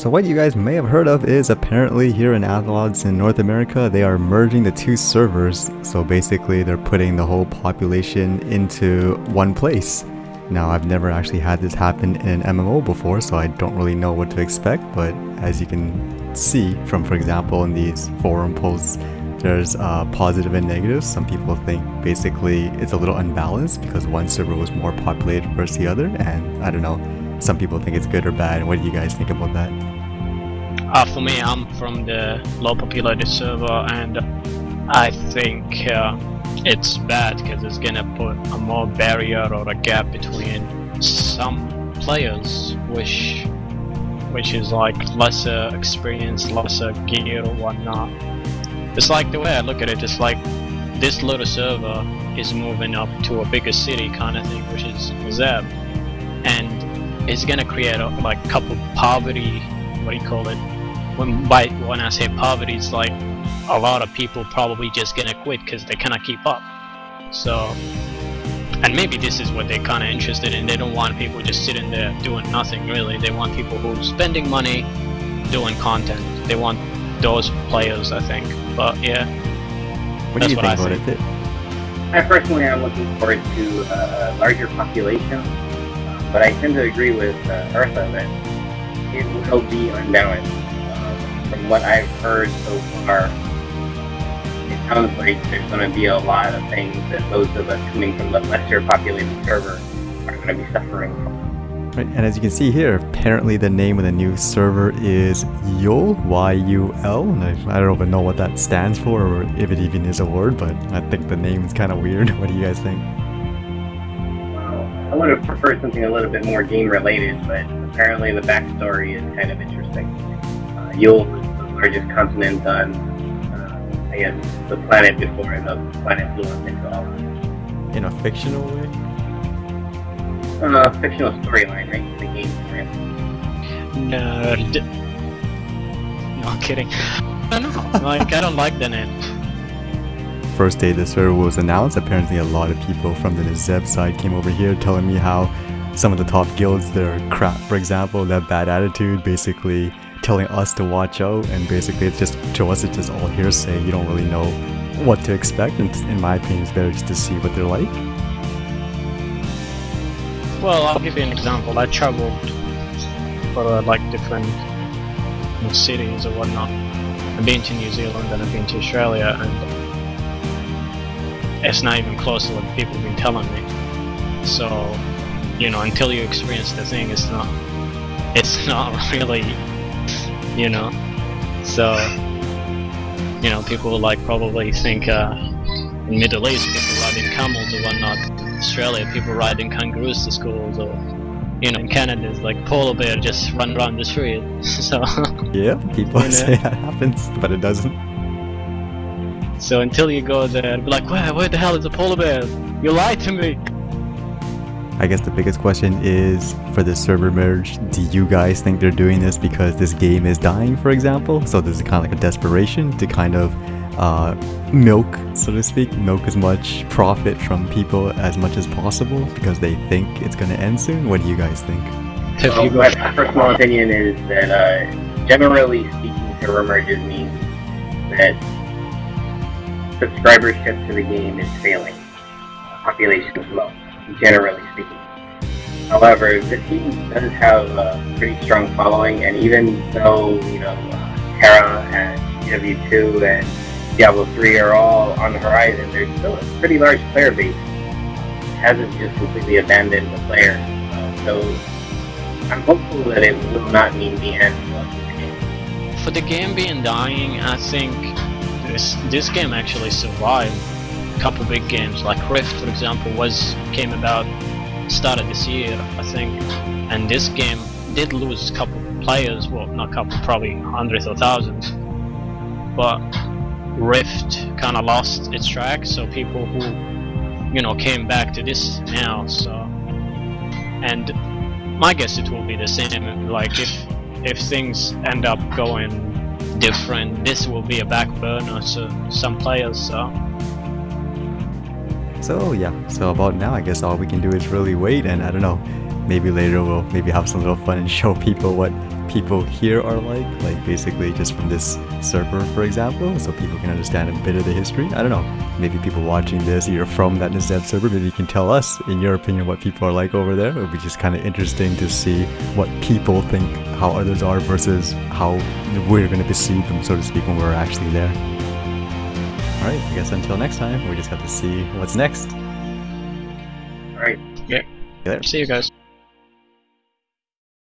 So what you guys may have heard of is apparently here in Allods in North America, they are merging the two servers. So basically they're putting the whole population into one place. Now I've never actually had this happen in an MMO before, so I don't really know what to expect, but as you can see from, for example, in these forum posts, there's positive and negatives. Some people think basically it's a little unbalanced because one server was more populated versus the other, and I don't know. Some people think it's good or bad. What do you guys think about that? For me, I'm from the low populated server, and I think it's bad because it's gonna put a more barrier or a gap between some players, which is like lesser experience, lesser gear or whatnot. It's like the way I look at it, it's like this little server is moving up to a bigger city kind of thing, which is Nezeb, and it's gonna create a like couple poverty, what do you call it? When I say poverty, it's like a lot of people probably just gonna quit because they cannot keep up. So, and maybe this is what they're kind of interested in. They don't want people just sitting there doing nothing really. They want people who are spending money doing content. They want those players, I think. But yeah, what do you think about it? I personally am looking forward to a larger population. But I tend to agree with Eartha that it will be unbalanced. From what I've heard so far, it sounds like there's going to be a lot of things that those of us coming from the lesser populated server are going to be suffering from. Right, and as you can see here, apparently the name of the new server is Yul, Y-U-L, and I don't even know what that stands for or if it even is a word, but I think the name is kind of weird. What do you guys think? I would have preferred something a little bit more game-related, but apparently the backstory is kind of interesting. Yule was the largest continent on, I guess, the planet before the planet blew up into Allods. In a fictional way? Fictional storyline, right? The game, right? Nerd. No, I'm kidding. I don't know. Like, I don't like the name. First day the server was announced, apparently a lot of people from the Nezeb side came over here telling me how some of the top guilds, they're crap, for example, they have bad attitude, basically telling us to watch out, and basically it's just, to us it's just all hearsay. You don't really know what to expect, and in my opinion it's better just to see what they're like. Well, I'll give you an example. I traveled for like different cities or whatnot. I've been to New Zealand and I've been to Australia, and it's not even close to what people have been telling me. So, you know, until you experience the thing, it's not really, you know. So, you know, people like probably think in Middle East people riding camels or whatnot. In Australia, people riding kangaroos to schools, or you know, in Canada, it's like polar bear just run around the street. So yeah, people say that happens, but it doesn't. So until you go there, be like, where the hell is the polar bear? You lied to me! I guess the biggest question is, for the server merge, do you guys think they're doing this because this game is dying, for example? So this is kind of like a desperation to kind of milk, so to speak, milk as much profit from people as much as possible because they think it's going to end soon? What do you guys think? Well, my personal opinion is that generally speaking, server merges mean that subscribership to the game is failing. Population is low, generally speaking. However, this game does have a pretty strong following, and even though, you know, Terra and GW2 and Diablo 3 are all on the horizon, there's still a pretty large player base. It hasn't just completely abandoned the player. So I'm hopeful that it will not mean the end of this game. For the game being dying, I think this game actually survived a couple big games, like Rift, for example, came about started this year, I think, and this game did lose a couple players. Well, not a couple, probably hundreds or thousands. But Rift kind of lost its track, so people who, you know, came back to this now. So, and my guess it will be the same. Like if things end up going different, this will be a back burner to some players. So yeah, so about now I guess all we can do is really wait, and I don't know, maybe later we'll maybe have some little fun and show people what people here are like basically just from this server, for example, so people can understand a bit of the history. I don't know, maybe people watching this, you're from that Nezeb server, maybe you can tell us, in your opinion, what people are like over there. It would be just kind of interesting to see what people think how others are versus how we're going to perceive them, so to speak, when we're actually there. Alright, I guess until next time, we just have to see what's next. Alright. Yeah. Later. See you guys.